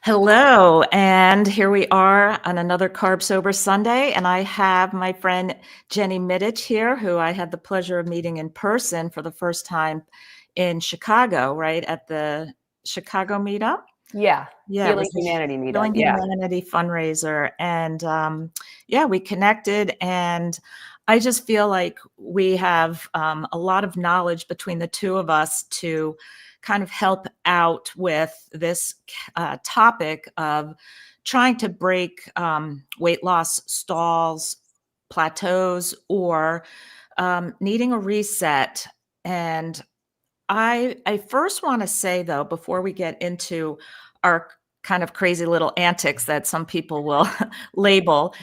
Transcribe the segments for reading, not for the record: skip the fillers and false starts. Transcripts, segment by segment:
Hello, and here we are on another Carb Sober Sunday, and I have my friend Jenny Mitich here, who I had the pleasure of meeting in person for the first time in Chicago, right, at the Chicago meetup. Yeah. Yeah, it Healing was the Humanity meetup. Healing Yeah. Humanity fundraiser, and yeah, we connected, and I just feel like we have a lot of knowledge between the two of us to kind of help out with this topic of trying to break weight loss stalls, plateaus, or needing a reset. And I first want to say, though, before we get into our kind of crazy little antics that some people will label,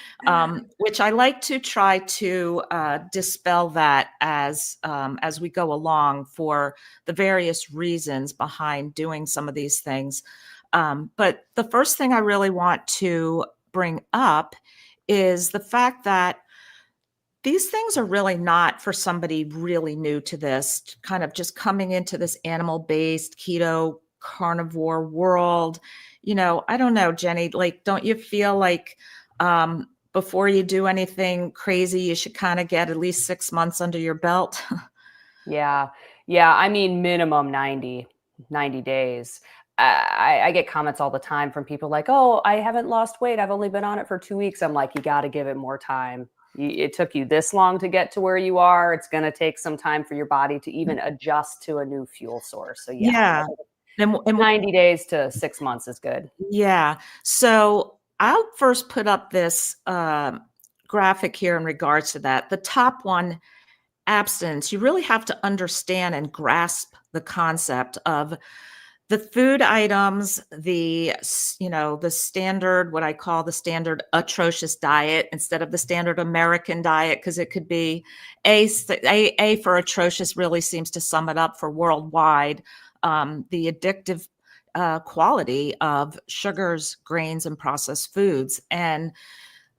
which I like to try to dispel that as we go along for the various reasons behind doing some of these things. But the first thing I really want to bring up is the fact that these things are really not for somebody really new to this, kind of just coming into this animal-based keto carnivore world. I don't know, Jenny, like, don't you feel like before you do anything crazy, you should kind of get at least 6 months under your belt? Yeah. Yeah. I mean, minimum 90 days. I get comments all the time from people like, oh, I haven't lost weight. I've only been on it for 2 weeks. I'm like, you got to give it more time. It took you this long to get to where you are. It's going to take some time for your body to even adjust to a new fuel source. So yeah, Yeah. And 90 days to 6 months is good. yeah. So I'll first put up this graphic here in regards to that. The top one, abstinence, you really have to understand and grasp the concept of the food items, the standard, what I call the standard atrocious diet instead of the standard American diet, because it could be A for atrocious really seems to sum it up for worldwide. The addictive quality of sugars, grains, and processed foods. And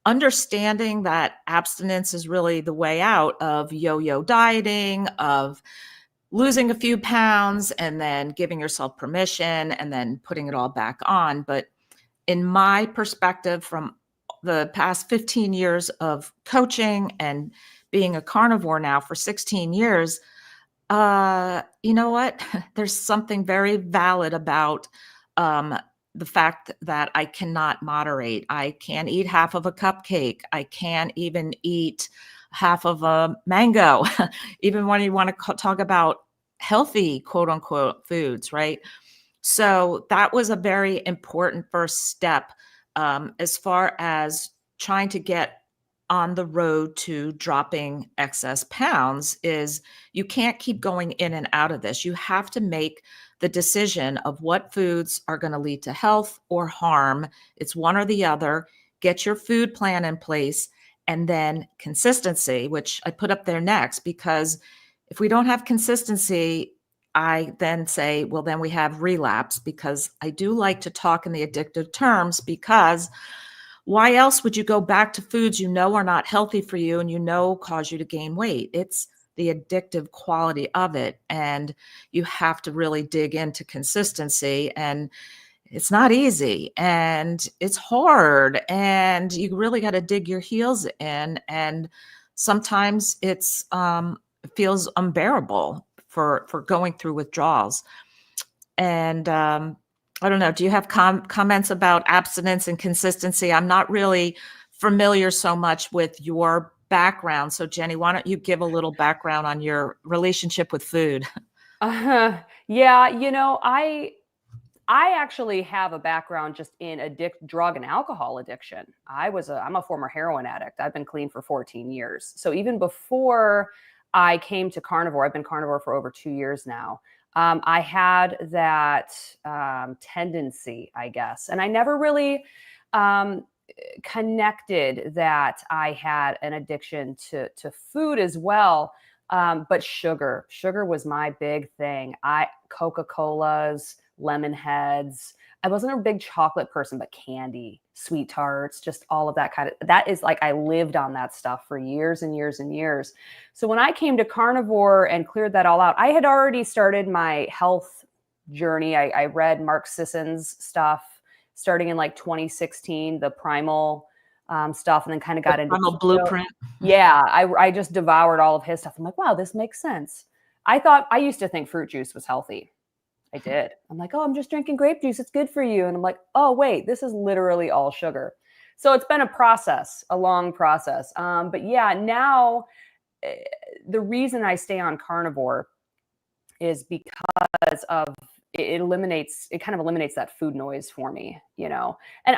understanding that abstinence is really the way out of yo-yo dieting, of losing a few pounds and then giving yourself permission and then putting it all back on. But in my perspective, from the past 15 years of coaching and being a carnivore now for 16 years, you know what? There's something very valid about um, the fact that I cannot moderate. I can't eat half of a cupcake. I can't even eat half of a mango, even when you want to talk about healthy, quote unquote, foods, right? So that was a very important first step as far as trying to get on the road to dropping excess pounds is you can't keep going in and out of this. You have to make the decision of what foods are going to lead to health or harm. It's one or the other. Get your food plan in place and then consistency, which I put up there next, because if we don't have consistency, I then say, well, then we have relapse, because I do like to talk in the addictive terms, because why else would you go back to foods you know are not healthy for you and you know cause you to gain weight? It's the addictive quality of it. And you have to really dig into consistency. And it's not easy and it's hard. And you really got to dig your heels in. And sometimes it feels unbearable for going through withdrawals. And I don't know, do you have comments about abstinence and consistency? I'm not really familiar so much with your background. So Jenny, why don't you give a little background on your relationship with food? Yeah, I actually have a background just in drug and alcohol addiction. I'm a former heroin addict. I've been clean for 14 years. So even before I came to carnivore, I've been carnivore for over 2 years now. I had that tendency, I guess, and I never really connected that I had an addiction to food as well. But sugar was my big thing. Coca-Colas, lemon heads. I wasn't a big chocolate person, but candy, sweet tarts, just all of that is like, I lived on that stuff for years and years and years. So when I came to carnivore and cleared that all out, I had already started my health journey. I read Mark Sisson's stuff. starting in like 2016, the primal stuff, and then kind of got into Primal keto. Blueprint. Yeah, I just devoured all of his stuff. I'm like, wow, this makes sense. I used to think fruit juice was healthy. I did. I'm like, oh, I'm just drinking grape juice. It's good for you. And I'm like, oh, wait, this is literally all sugar. So it's been a process, a long process. But yeah, now the reason I stay on carnivore is because of it kind of eliminates that food noise for me, you know. And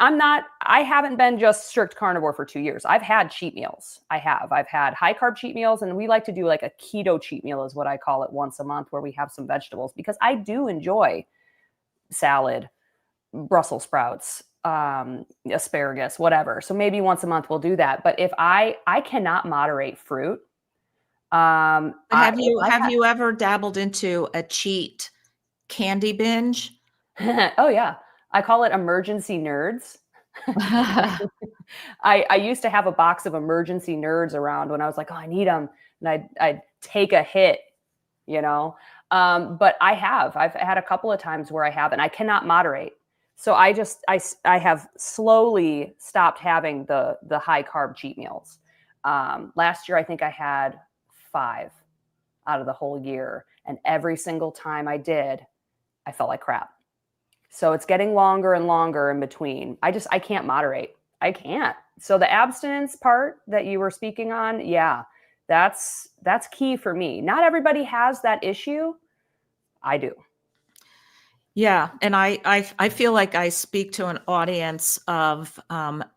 I haven't been just strict carnivore for 2 years. I've had cheat meals. I've had high carb cheat meals, and we like to do like a keto cheat meal is what I call it, once a month, where we have some vegetables, because I do enjoy salad, Brussels sprouts, asparagus, whatever. So maybe once a month we'll do that. But if I cannot moderate fruit. Have you ever dabbled into a cheat candy binge? Oh yeah, I call it emergency nerds. I used to have a box of emergency nerds around when I was like, oh, I need them, and I'd take a hit, you know. But I've had a couple of times where I have, and I cannot moderate. So I have slowly stopped having the high carb cheat meals. Last year, I think I had 5 out of the whole year, and every single time I did, I felt like crap. So it's getting longer and longer in between. I can't moderate. I can't. So the abstinence part that you were speaking on, yeah, that's key for me. Not everybody has that issue. I do. Yeah, and I feel like I speak to an audience of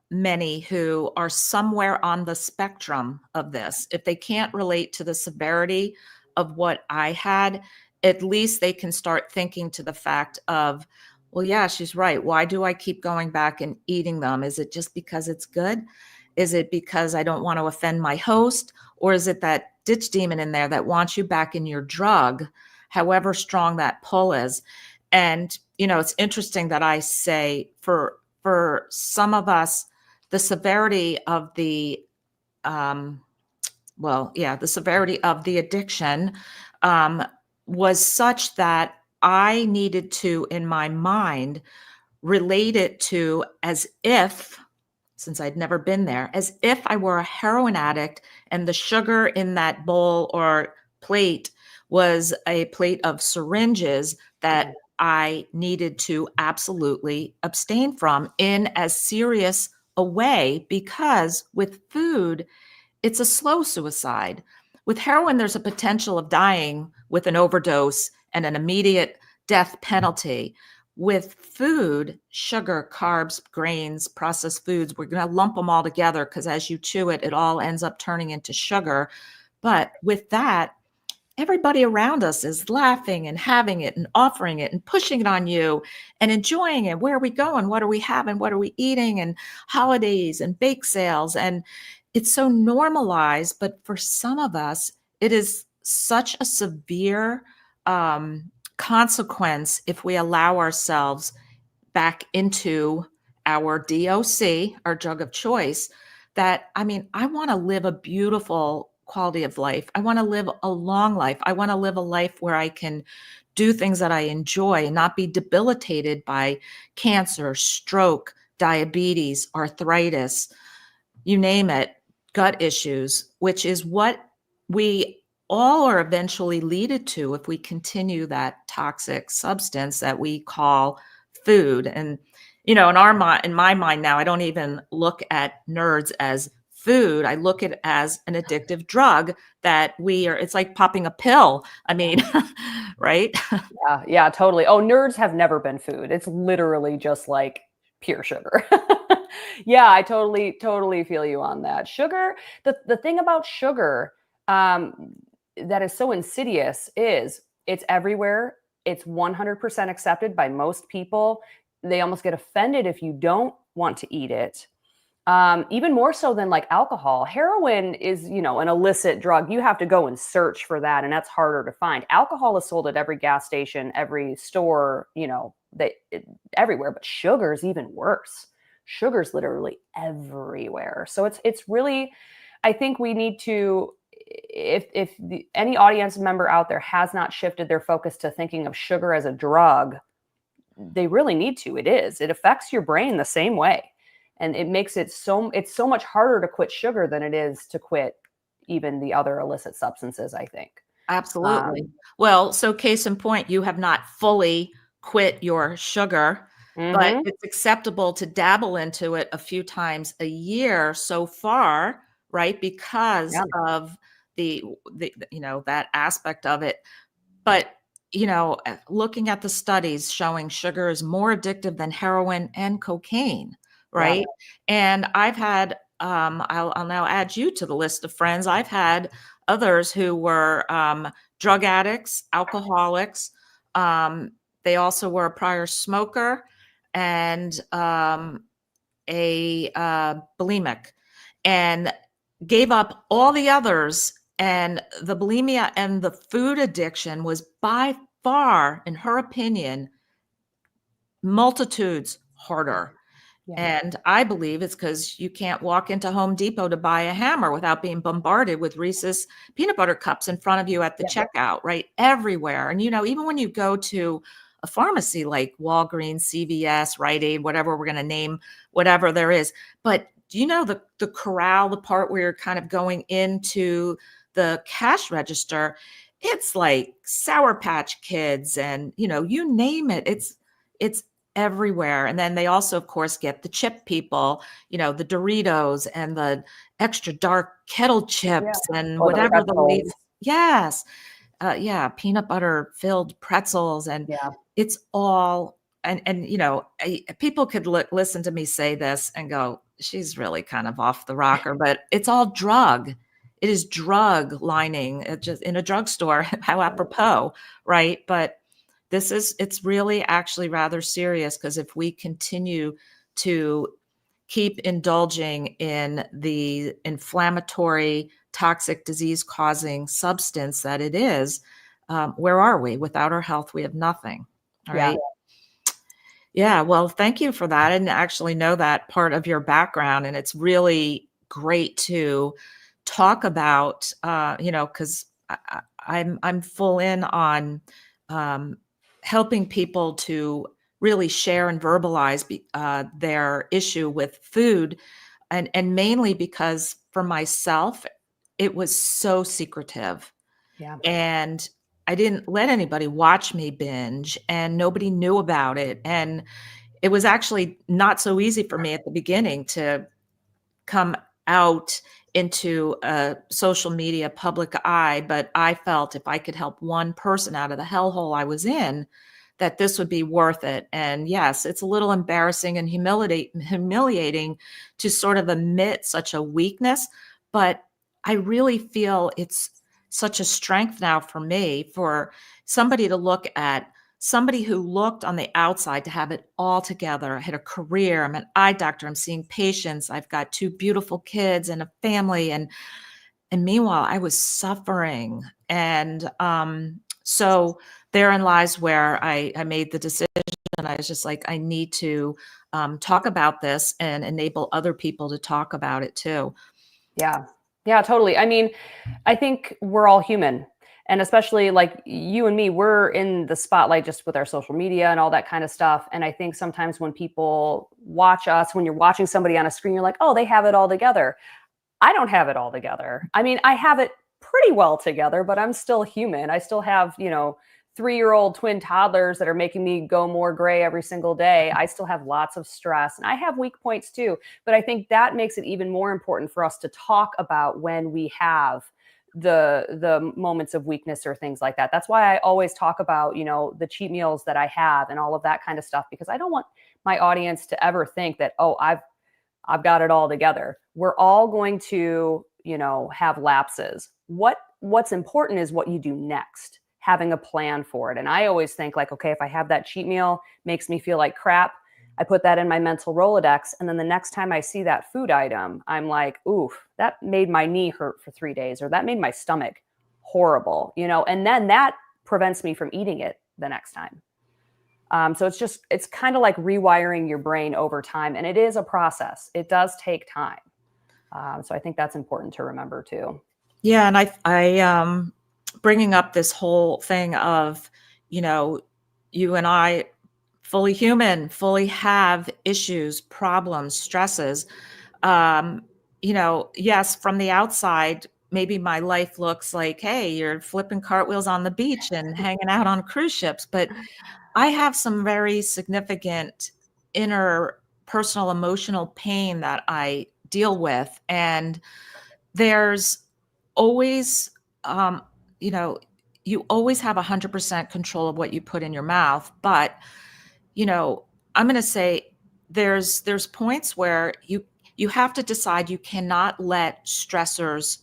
many who are somewhere on the spectrum of this. If they can't relate to the severity of what I had, at least they can start thinking to the fact of, well, yeah, she's right. Why do I keep going back and eating them? Is it just because it's good? Is it because I don't want to offend my host? Or is it that ditch demon in there that wants you back in your drug, however strong that pull is? And, you know, it's interesting that I say for some of us, the severity of the, the severity of the addiction was such that I needed to, in my mind, relate it to as if, since I'd never been there, as if I were a heroin addict and the sugar in that bowl or plate was a plate of syringes that I needed to absolutely abstain from in as serious a way, because with food, it's a slow suicide. With heroin, there's a potential of dying with an overdose and an immediate death penalty. With food, sugar, carbs, grains, processed foods, we're going to lump them all together because as you chew it, it all ends up turning into sugar. But with that, everybody around us is laughing and having it and offering it and pushing it on you and enjoying it. Where are we going? What are we having? What are we eating? And holidays and bake sales. And it's so normalized. But for some of us, it is such a severe consequence if we allow ourselves back into our DOC, our drug of choice, that, I mean, I want to live a beautiful quality of life. I want to live a long life. I want to live a life where I can do things that I enjoy and not be debilitated by cancer, stroke, diabetes, arthritis, you name it, gut issues, which is what we all are eventually leaded to if we continue that toxic substance that we call food. And, you know, in my mind now, I don't even look at nerds as food. I look at it as an addictive drug that it's like popping a pill. I mean, right? Yeah, totally. Oh, nerds have never been food. It's literally just like pure sugar. Yeah, I totally feel you on that. Sugar, the thing about sugar that is so insidious is it's everywhere. It's 100% accepted by most people. They almost get offended if you don't want to eat it. Even more so than like alcohol. Heroin is, you know, an illicit drug. You have to go and search for that, and that's harder to find. Alcohol is sold at every gas station, every store, you know, everywhere. But sugar is even worse. Sugar's literally everywhere. So it's really, I think we need to, if any audience member out there has not shifted their focus to thinking of sugar as a drug, they really need to. It affects your brain the same way. And it makes it's so much harder to quit sugar than it is to quit even the other illicit substances, I think. Absolutely. Well, so case in point, you have not fully quit your sugar, but Mhm. it's acceptable to dabble into it a few times a year so far, right? Because Yeah. of the that aspect of it. But, looking at the studies showing sugar is more addictive than heroin and cocaine, Yeah. right? And I've had, I'll now add you to the list of friends. I've had others who were drug addicts, alcoholics. Um, they also were a prior smoker and a bulimic, and gave up all the others. And the bulimia and the food addiction was by far, in her opinion, multitudes harder. Yeah. And I believe it's because you can't walk into Home Depot to buy a hammer without being bombarded with Reese's peanut butter cups in front of you at the Yeah. checkout, right? Everywhere. And, even when you go to a pharmacy like Walgreens, CVS, Rite Aid, whatever we're going to name, whatever there is. But do you know the corral, the part where you're kind of going into the cash register? It's like Sour Patch Kids and, you name it. It's everywhere. And then they also, of course, get the chip people, the Doritos and the extra dark kettle Yeah. chips and Or the whatever the pretzels. latest. Yes. Yeah. Peanut butter filled pretzels. And Yeah. it's all, and, people could listen to me say this and go, she's really kind of off the rocker, but it's all drug. It is drug lining, just in a drugstore. How apropos, right? But it's really actually rather serious, because if we continue to keep indulging in the inflammatory, toxic, disease causing substance that it is, where are we? Without our health, we have nothing. All Yeah. right. Yeah. Well, thank you for that. I didn't actually know that part of your background. And it's really great to talk about, because I'm full in on helping people to really share and verbalize their issue with food, and mainly because for myself, it was so secretive, Yeah. and I didn't let anybody watch me binge, and nobody knew about it. And it was actually not so easy for me at the beginning to come out into a social media public eye, but I felt if I could help one person out of the hellhole I was in, that this would be worth it. And yes, it's a little embarrassing and humiliating to sort of admit such a weakness, but I really feel it's such a strength now for me, for somebody to look at, somebody who looked on the outside to have it all together. I had a career. I'm an eye doctor. I'm seeing patients. I've got two beautiful kids and a family. And meanwhile, I was suffering. And so therein lies where I made the decision. And I was just like, I need to talk about this and enable other people to talk about it too. Yeah. Yeah, totally. I mean, I think we're all human. And especially like you and me, we're in the spotlight just with our social media and all that kind of stuff. And I think sometimes when people watch us, when you're watching somebody on a screen, you're like, oh, they have it all together. I don't have it all together. I mean, I have it pretty well together, but I'm still human. I still have, 3-year-old twin toddlers that are making me go more gray every single day. I still have lots of stress and I have weak points too. But I think that makes it even more important for us to talk about when we have the moments of weakness or things like that. That's why I always talk about, the cheat meals that I have and all of that kind of stuff, because I don't want my audience to ever think that, oh, I've got it all together. We're all going to, have lapses. What's important is what you do next, having a plan for it. And I always think like, okay, if I have that cheat meal, makes me feel like crap, I put that in my mental Rolodex. And then the next time I see that food item, I'm like, oof, that made my knee hurt for 3 days, or that made my stomach horrible, and then that prevents me from eating it the next time. So it's kind of like rewiring your brain over time. And it is a process. It does take time. So I think that's important to remember too. Yeah. And I bringing up this whole thing of, you and I fully human, fully have issues, problems, stresses. Um, yes, from the outside, maybe my life looks like, hey, you're flipping cartwheels on the beach and hanging out on cruise ships. But I have some very significant inner personal emotional pain that I deal with. And there's always, um, you know, you always have 100% control of what you put in your mouth. But, you know, I'm going to say there's points where you have to decide you cannot let stressors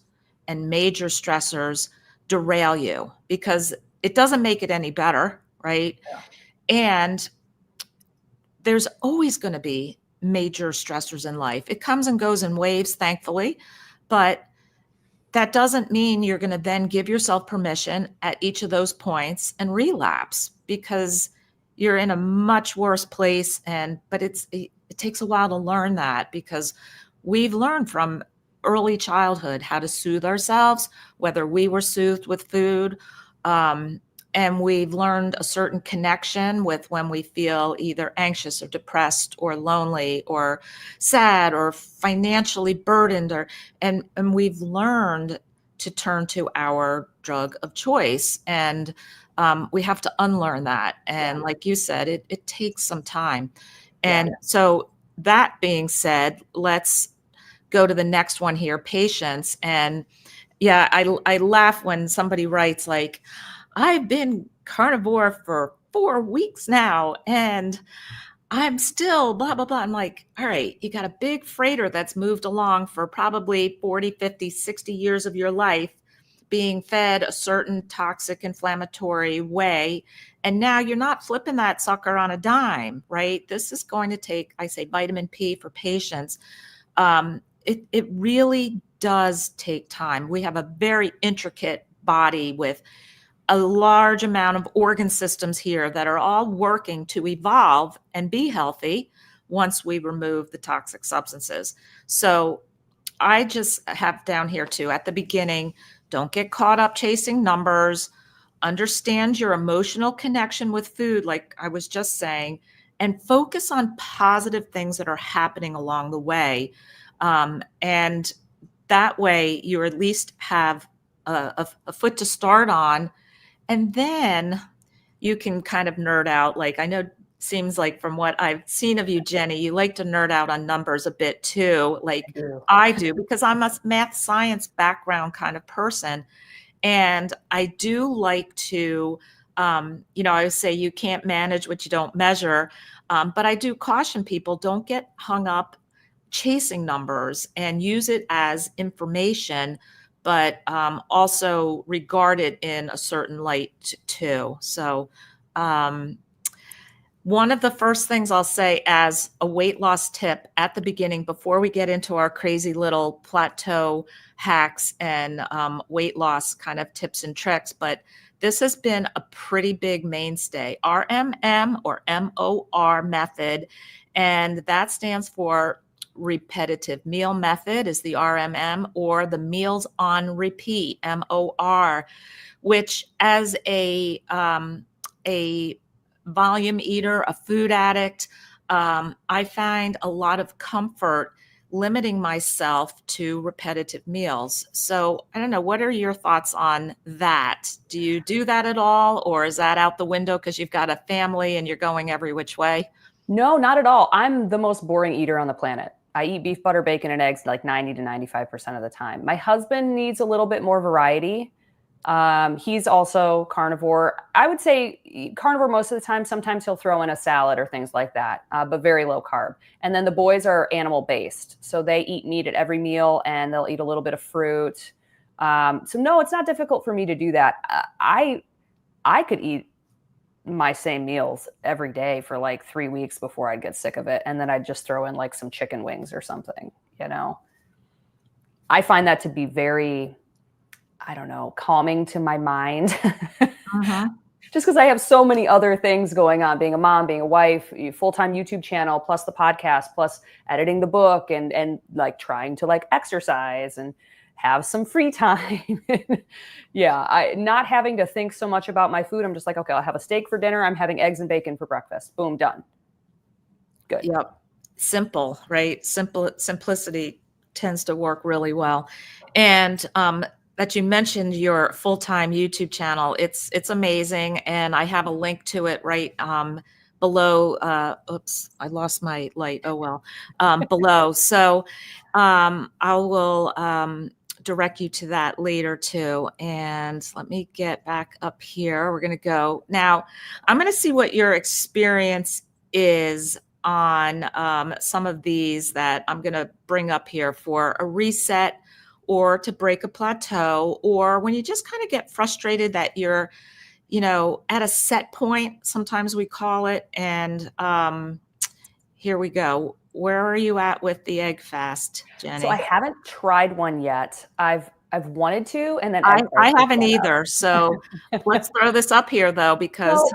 and major stressors derail you, because it doesn't make it any better, right? And there's always going to be major stressors in life. It comes and goes in waves, thankfully, but that doesn't mean you're going to then give yourself permission at each of those points and relapse, because you're in a much worse place. But it takes a while to learn that, because we've learned from early childhood how to soothe ourselves, whether we were soothed with food. And we've learned a certain connection with when we feel either anxious or depressed or lonely or sad or financially burdened, and we've learned to turn to our drug of choice. And we have to unlearn that. And like you said, it takes some time. And so that being said, let's go to the next one here, patience. And yeah, I laugh when somebody writes like, I've been carnivore for 4 weeks now and I'm still blah, blah, blah. I'm like, all right, you got a big freighter that's moved along for probably 40, 50, 60 years of your life, being fed a certain toxic inflammatory way. And now you're not flipping that sucker on a dime, right? This is going to take, I say, vitamin P for patience. It really does take time. We have a very intricate body with a large amount of organ systems here that are all working to evolve and be healthy once we remove the toxic substances. So I just have down here too, at the beginning, don't get caught up chasing numbers, understand your emotional connection with food, like I was just saying, and focus on positive things that are happening along the way. And that way you at least have a foot to start on. And then you can kind of nerd out. Like, I know, seems like from what I've seen of you, Jenny, you like to nerd out on numbers a bit too, like I do, because I'm a math science background kind of person. And I do like to, I would say you can't manage what you don't measure. But I do caution people, don't get hung up chasing numbers, and use it as information, but also regard it in a certain light too. So one of the first things I'll say as a weight loss tip at the beginning, before we get into our crazy little plateau hacks and weight loss kind of tips and tricks, but this has been a pretty big mainstay, RMM or MOR method. And that stands for repetitive meal method, is the RMM, or the meals on repeat, MOR, which as a volume eater, a food addict, I find a lot of comfort limiting myself to repetitive meals. So I don't know, what are your thoughts on that? Do you do that at all? Or is that out the window because you've got a family and you're going every which way? No, not at all. I'm the most boring eater on the planet. I eat beef, butter, bacon, and eggs like 90 to 95% of the time. My husband needs a little bit more variety. He's also carnivore. I would say carnivore most of the time. Sometimes he'll throw in a salad or things like that, but very low carb. And then the boys are animal based. So they eat meat at every meal and they'll eat a little bit of fruit. So no, it's not difficult for me to do that. I could eat my same meals every day for like 3 weeks before I'd get sick of it. And then I'd just throw in like some chicken wings or something, I find that to be very, I don't know, calming to my mind. Just because I have so many other things going on, being a mom, being a wife, full-time YouTube channel, plus the podcast, plus editing the book and like trying to like exercise. And have some free time. Yeah, not having to think so much about my food. I'm just like, okay, I'll have a steak for dinner. I'm having eggs and bacon for breakfast. Boom, done. Good. Yep. Simple, right? Simplicity tends to work really well. And that you mentioned your full-time YouTube channel, it's amazing, and I have a link to it right below. Oops, I lost my light. Oh well, below. So I will direct you to that later too. And let me get back up here. We're going to go now. I'm going to see what your experience is on some of these that I'm going to bring up here for a reset or to break a plateau, or when you just kind of get frustrated that you're, at a set point, sometimes we call it. And here we go. Where are you at with the egg fast, So I Jenny? haven't tried one yet. I've wanted to, and then I, egg I prices haven't went either. So up. let's throw this up here though, because So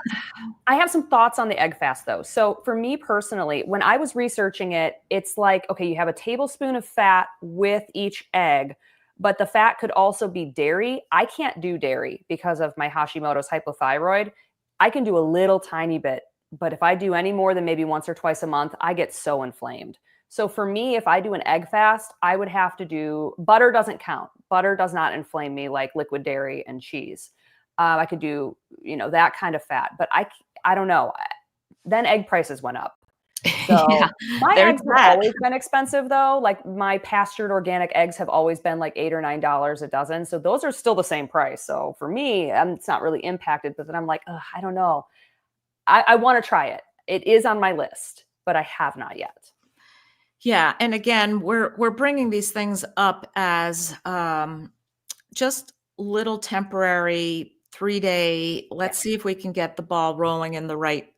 I have some thoughts on the egg fast though. So for me personally, when I was researching it, it's like, okay, you have a tablespoon of fat with each egg, but the fat could also be dairy. I can't do dairy because of my Hashimoto's hypothyroid. I can do a little tiny bit, but if I do any more than maybe once or twice a month, I get so inflamed. So for me, if I do an egg fast, I would have to do butter doesn't count. Butter does not inflame me like liquid dairy and cheese. I could do, that kind of fat, but I don't know. Then egg prices went up. So yeah, my there's eggs have that. always been expensive though. Like my pastured organic eggs have always been like $8 or $9 a dozen. So those are still the same price. So for me, it's not really impacted, but then I'm like, I don't know. I want to try it. It is on my list, but I have not yet. Yeah, and again, we're bringing these things up as just little temporary 3-day. Yeah. Let's see if we can get the ball rolling in the right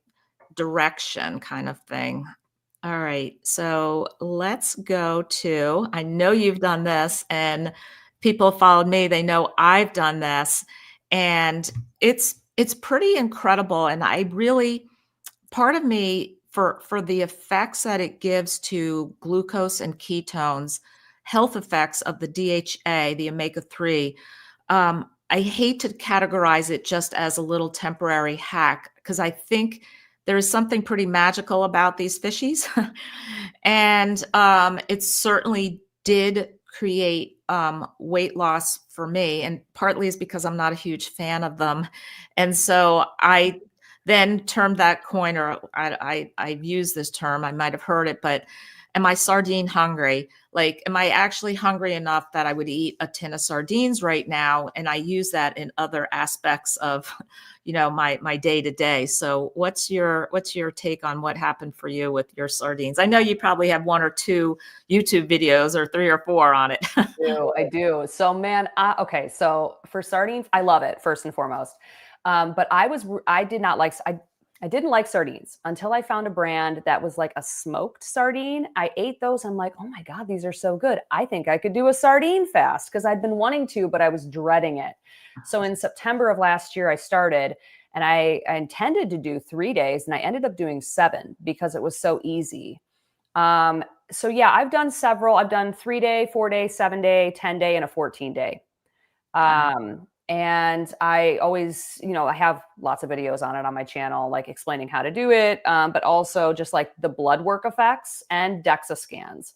direction, kind of thing. All right, so let's go to. I know you've done this, and people have followed me. They know I've done this, and it's pretty incredible. And I really, part of me, for the effects that it gives to glucose and ketones, health effects of the DHA, the omega-3, I hate to categorize it just as a little temporary hack, because I think there is something pretty magical about these fishies. And it certainly did create weight loss for me, and partly is because I'm not a huge fan of them. And so I then termed that coin, or I've used this term, I might have heard it, but am I sardine hungry? Like, am I actually hungry enough that I would eat a tin of sardines right now? And I use that in other aspects of, my day to day. So what's your take on what happened for you with your sardines? I know you probably have 1 or 2 YouTube videos, or 3 or 4 on it. I do. So man, okay. So for sardines, I love it first and foremost. But I did not like, I didn't like sardines until I found a brand that was like a smoked sardine. I ate those. I'm like, oh my God, these are so good. I think I could do a sardine fast because I'd been wanting to, but I was dreading it. So in September of last year, I started, and I intended to do 3 days, and I ended up doing 7 because it was so easy. So yeah, I've done several. I've done 3-day, 4-day, 7-day, 10-day, and a 14-day. Wow. And I always, I have lots of videos on it on my channel, like explaining how to do it, but also just like the blood work effects and DEXA scans.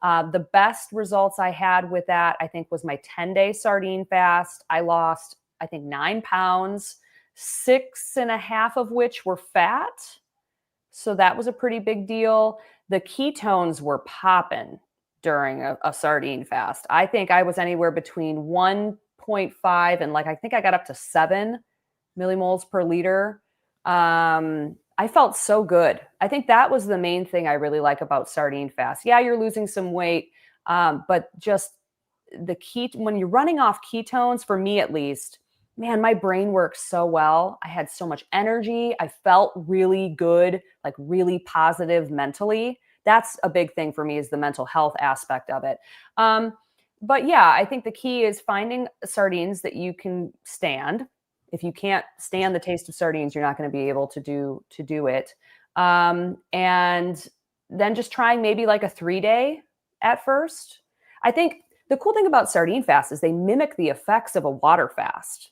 The best results I had with that, I think, was my 10-day sardine fast. I lost, I think, 9 pounds, 6.5 of which were fat. So that was a pretty big deal. The ketones were popping during a sardine fast. I think I was anywhere between 1.5 and I think I got up to 7 millimoles per liter. I felt so good. I think that was the main thing I really like about sardine fast. Yeah, you're losing some weight, but just when you're running off ketones, for me at least, man, my brain works so well. I had so much energy. I felt really good, like really positive mentally. That's a big thing for me, is the mental health aspect of it. But yeah, I think the key is finding sardines that you can stand. If you can't stand the taste of sardines, you're not going to be able to do it. And then just trying maybe like a 3-day at first. I think The cool thing about sardine fast is they mimic the effects of a water fast.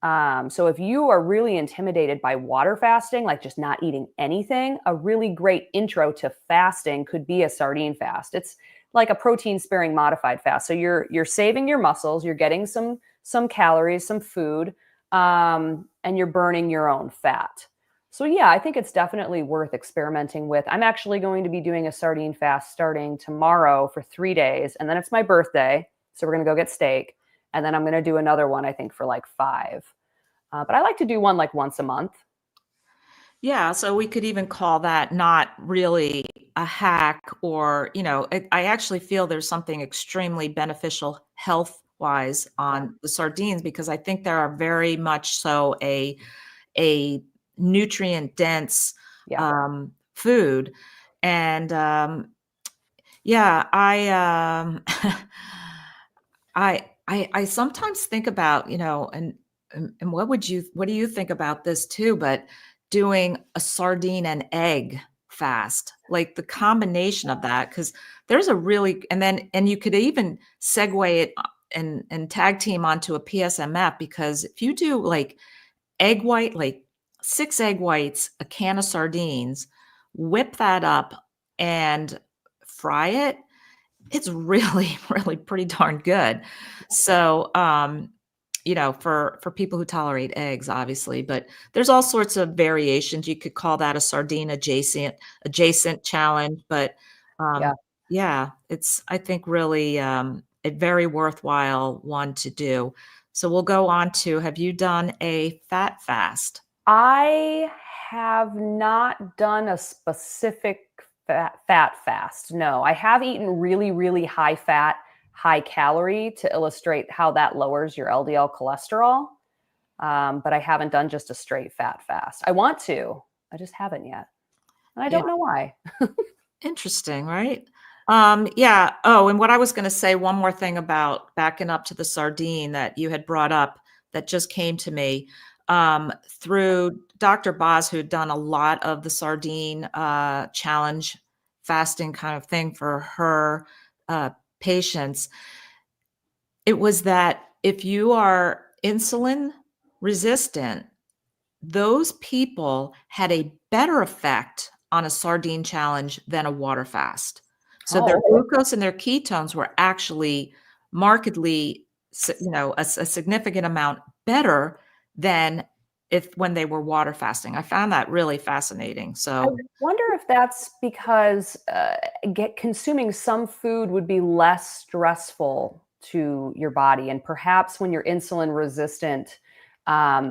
So if you are really intimidated by water fasting, like just not eating anything, a really great intro to fasting could be a sardine fast. It's like a protein sparing modified fast. So you're saving your muscles, you're getting some calories, some food, and you're burning your own fat. So yeah, I think it's definitely worth experimenting with. I'm actually going to be doing a sardine fast starting tomorrow for 3 days, and then it's my birthday, so we're going to go get steak, and then I'm going to do another one, I think, for like 5. But I like to do one like once a month. Yeah, so we could even call that not really a hack, or, I actually feel there's something extremely beneficial health-wise Yeah. on the sardines, because I think they are very much so a nutrient-dense, Yeah. food, and, yeah, I sometimes think about, and what do you think about this too, but doing a sardine and egg fast, like the combination of that, because there's a really, and you could even segue it, and tag team onto a PSMF, because if you do like egg white, like 6 egg whites, a can of sardines, whip that up and fry it, it's really, really pretty darn good. So, for people who tolerate eggs, obviously, but there's all sorts of variations. You could call that a sardine adjacent challenge, but, Yeah. yeah, it's, I think, really, a very worthwhile one to do. So we'll go on to, have you done a fat fast? I have not done a specific fat fast. No, I have eaten really, really high fat, high calorie to illustrate how that lowers your LDL cholesterol. But I haven't done just a straight fat fast. I want to, I just haven't yet. And I Yeah. don't know why. Interesting, right? Yeah. Oh, and what I was gonna say, one more thing about backing up to the sardine that you had brought up, that just came to me, through Dr. Boz, who'd done a lot of the sardine, challenge fasting kind of thing for her, uh, patients. It was that if you are insulin resistant, those people had a better effect on a sardine challenge than a water fast. So their Oh, glucose and their ketones were actually markedly, a significant amount better than if when they were water fasting. I found that really fascinating. I So wonder if that's because get consuming some food would be less stressful to your body, and perhaps when you're insulin resistant,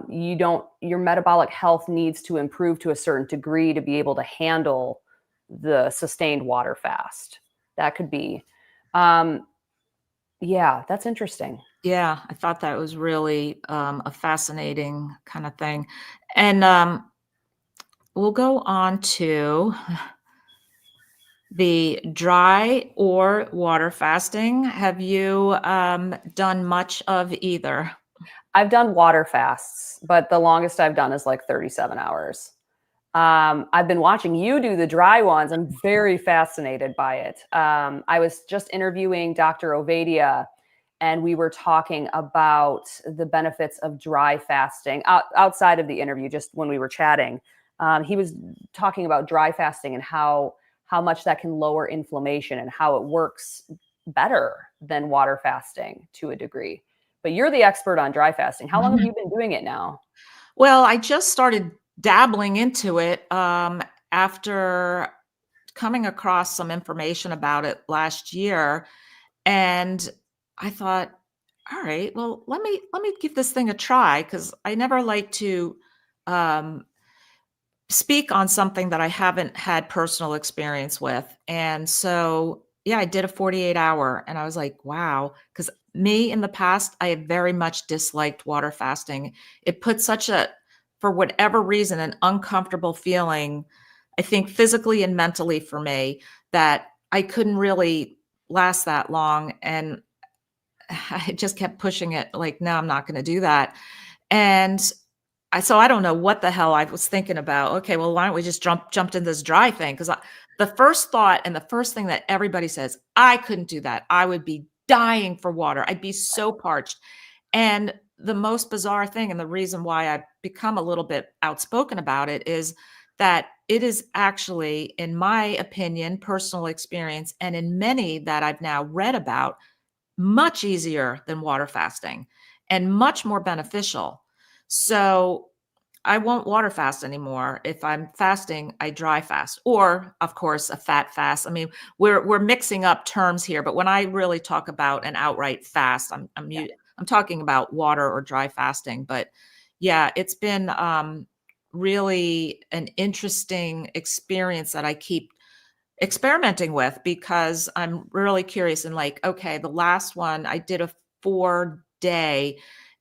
you don't your metabolic health needs to improve to a certain degree to be able to handle the sustained water fast. That could be. Um, yeah, that's interesting. yeah, I thought that was really, a fascinating kind of thing. And we'll go on to the dry or water fasting. Have you, done much of either? I've done water fasts, but the longest I've done is like 37 hours. I've been watching you do the dry ones. I'm very fascinated by it. I was just interviewing Dr. Ovadia, and we were talking about the benefits of dry fasting outside of the interview, just when we were chatting. He was talking about dry fasting and how much that can lower inflammation and how it works better than water fasting to a degree. But you're the expert on dry fasting. How long have you been doing it now? Well, I just started dabbling into it, after coming across some information about it last year, and I thought, "All right, well, let me give this thing a try," because I never like to, um, speak on something that I haven't had personal experience with. And so, yeah, I did a 48 hour, and I was like, wow. Because me in the past, I had very much disliked water fasting. It put such a, for whatever reason, an uncomfortable feeling, I think physically and mentally for me, that I couldn't really last that long. And I just kept pushing it like, no, I'm not going to do that. And I don't know what the hell I was thinking about. Okay, well, why don't we just jumped in this dry thing? Because the first thought and the first thing that everybody says, I couldn't do that. I would be dying for water. I'd be so parched. And the most bizarre thing, and the reason why I've become a little bit outspoken about it, is that it is actually, in my opinion, personal experience, and in many that I've now read about, much easier than water fasting and much more beneficial. So I won't water fast anymore. If I'm fasting, I dry fast, or of course a fat fast. I mean, we're mixing up terms here, but when I really talk about an outright fast, I'm talking about water or dry fasting. But yeah, it's been really an interesting experience that I keep experimenting with, because I'm really curious. And like, okay, the last one I did a 4 day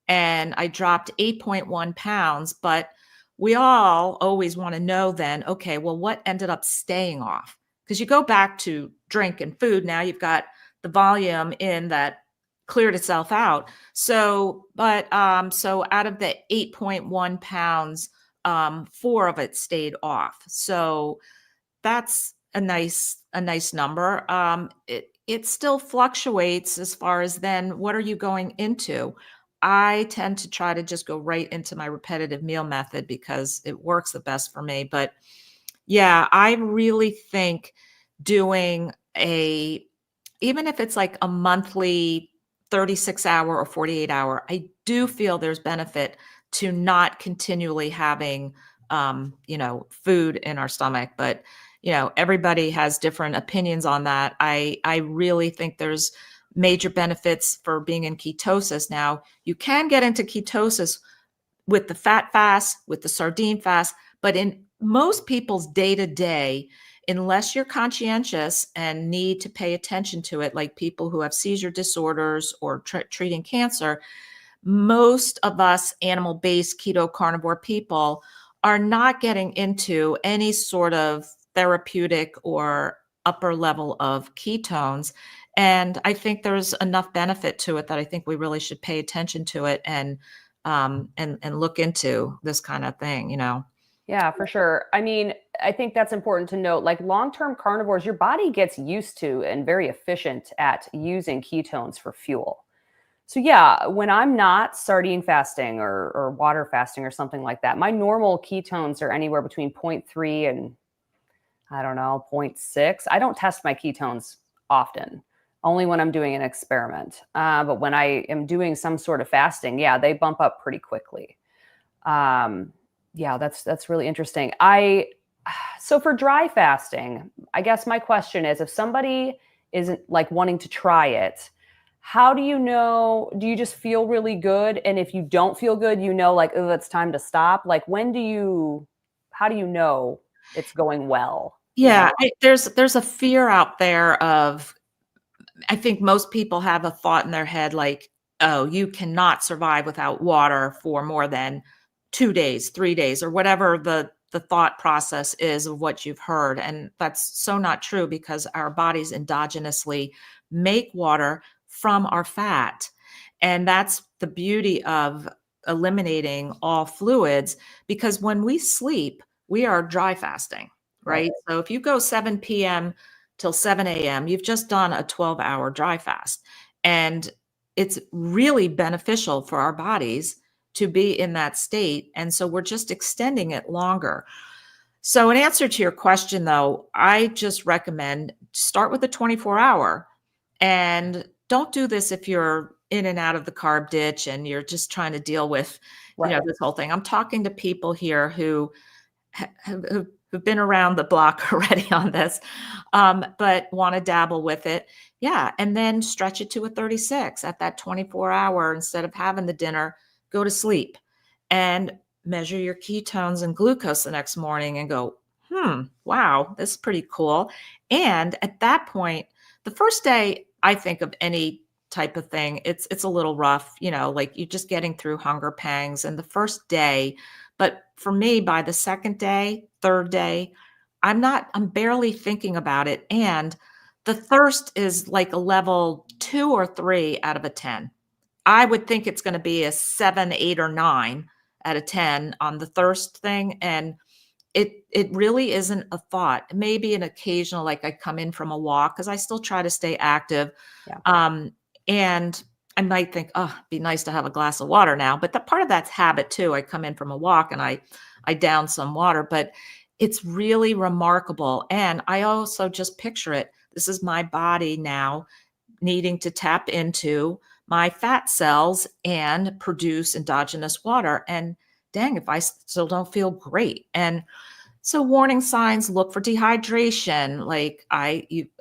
and I dropped 8.1 pounds, but we all always want to know then, okay, well, what ended up staying off? Because you go back to drink and food, now you've got the volume in that cleared itself out. So, but so out of the 8.1 pounds, 4 of it stayed off. So that's a nice number. It still fluctuates as far as then what are you going into? I tend to try to just go right into my repetitive meal method because it works the best for me. But yeah, I really think doing a, even if it's like a monthly 36-hour or 48-hour, I do feel there's benefit to not continually having, food in our stomach. But, everybody has different opinions on that. I really think there's major benefits for being in ketosis. Now, you can get into ketosis with the fat fast, with the sardine fast, but in most people's day to day, unless you're conscientious and need to pay attention to it, like people who have seizure disorders or treating cancer, most of us animal based keto carnivore people are not getting into any sort of therapeutic or upper level of ketones. And I think there's enough benefit to it that I think we really should pay attention to it and look into this kind of thing. Yeah, for sure. I mean, I think that's important to note. Like long-term carnivores, your body gets used to and very efficient at using ketones for fuel. So yeah, when I'm not sardine fasting or water fasting or something like that, my normal ketones are anywhere between zero point 0.3 and I don't know, zero point 0.6. I don't test my ketones often, only when I'm doing an experiment. But when I am doing some sort of fasting, yeah, they bump up pretty quickly. Yeah, that's really interesting. So for dry fasting, I guess my question is, if somebody isn't like wanting to try it, how do you know? Do you just feel really good? And if you don't feel good, like, oh, it's time to stop. Like, how do you know it's going well? Yeah, there's a fear out there of, I think most people have a thought in their head like, oh, you cannot survive without water for more than 2 days, 3 days, or whatever the thought process is of what you've heard. And that's so not true, because our bodies endogenously make water from our fat. And that's the beauty of eliminating all fluids, because when we sleep, we are dry fasting, Right. right? So if you go 7 p.m. till 7 a.m., you've just done a 12-hour dry fast. And it's really beneficial for our bodies to be in that state. And so we're just extending it longer. So in answer to your question, though, I just recommend start with a 24-hour, and don't do this if you're in and out of the carb ditch and you're just trying to deal with, Right. this whole thing. I'm talking to people here who who've been around the block already on this, but want to dabble with it. Yeah. And then stretch it to a 36 at that 24-hour. Instead of having the dinner, go to sleep and measure your ketones and glucose the next morning and go, wow, this is pretty cool. And at that point, the first day, I think, of any type of thing, it's a little rough, like you're just getting through hunger pangs and the first day. But for me, by the second day, third day, I'm barely thinking about it. And the thirst is like a level 2 or 3 out of a 10. I would think it's going to be a 7, 8, or 9 out of 10 on the thirst thing. And it really isn't a thought. Maybe an occasional, like I come in from a walk, because I still try to stay active. Yeah. And I might think, oh, it'd be nice to have a glass of water now. But the part of that's habit too. I come in from a walk and I down some water, but it's really remarkable. And I also just picture it. This is my body now needing to tap into my fat cells and produce endogenous water. And dang, if I still don't feel great. And so warning signs, look for dehydration. Like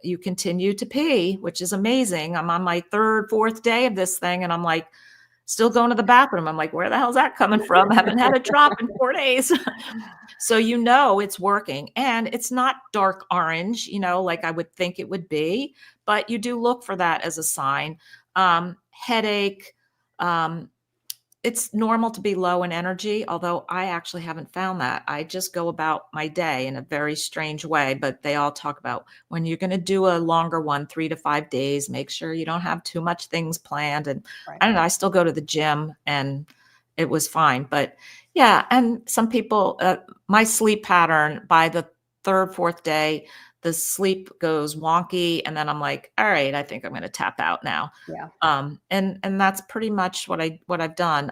you continue to pee, which is amazing. I'm on my third, fourth day of this thing, and I'm like still going to the bathroom. I'm like, where the hell's that coming from? I haven't had a drop in 4 days. So it's working, and it's not dark orange, like I would think it would be, but you do look for that as a sign. Headache. It's normal to be low in energy, although I actually haven't found that. I just go about my day in a very strange way, but they all talk about when you're going to do a longer one, 3 to 5 days, make sure you don't have too much things planned. And Right. I don't know, I still go to the gym and it was fine. But yeah, and some people, my sleep pattern by the third, fourth day, the sleep goes wonky. And then I'm like, all right, I think I'm going to tap out now. Yeah. And that's pretty much what I've done.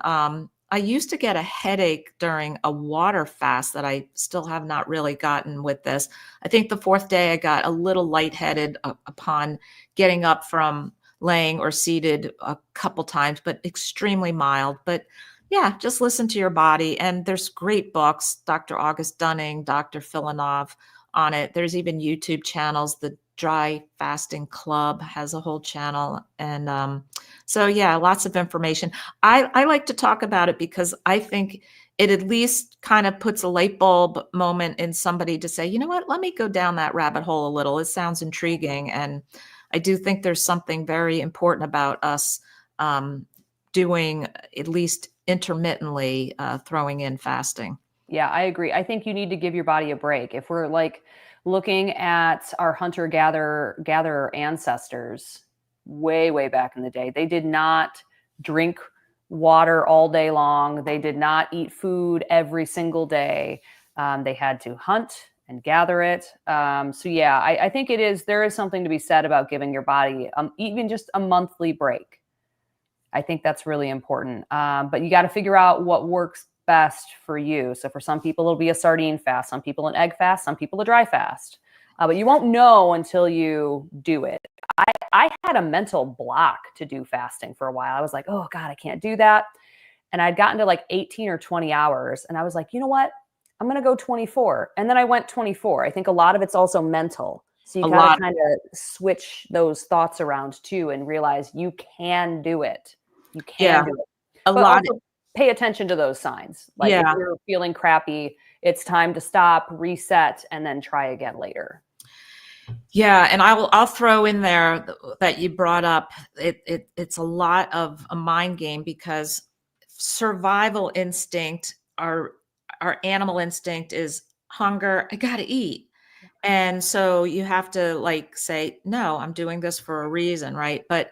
I used to get a headache during a water fast that I still have not really gotten with this. I think the fourth day I got a little lightheaded upon getting up from laying or seated a couple times, but extremely mild. But yeah, just listen to your body. And there's great books, Dr. August Dunning, Dr. Filanov on it. There's even YouTube channels. The Dry Fasting Club has a whole channel. And so, yeah, lots of information. I like to talk about it because I think it at least kind of puts a light bulb moment in somebody to say, you know what, let me go down that rabbit hole a little. It sounds intriguing. And I do think there's something very important about us doing at least intermittently throwing in fasting. Yeah, I agree. I think you need to give your body a break. If we're like looking at our hunter-gatherer ancestors way back in the day, they did not drink water all day long. They did not eat food every single day. They had to hunt and gather it. So yeah, I think there is something to be said about giving your body even just a monthly break. I think that's really important. But you got to figure out what works best for you. So for some people, it'll be a sardine fast, some people an egg fast, some people a dry fast. But you won't know until you do it. I had a mental block to do fasting for a while. I was like, oh God, I can't do that. And I'd gotten to like 18 or 20 hours. And I was like, you know what? I'm going to go 24. And then I went 24. I think a lot of it's also mental. So you got to kind of switch those thoughts around too and realize you can do it. You can do it. But also pay attention to those signs. Like if you're feeling crappy, it's time to stop, reset, and then try again later. Yeah, and I'll throw in there that you brought up. It's a lot of a mind game because survival instinct, our animal instinct is hunger. I gotta eat. And so you have to like say, no, I'm doing this for a reason, right? But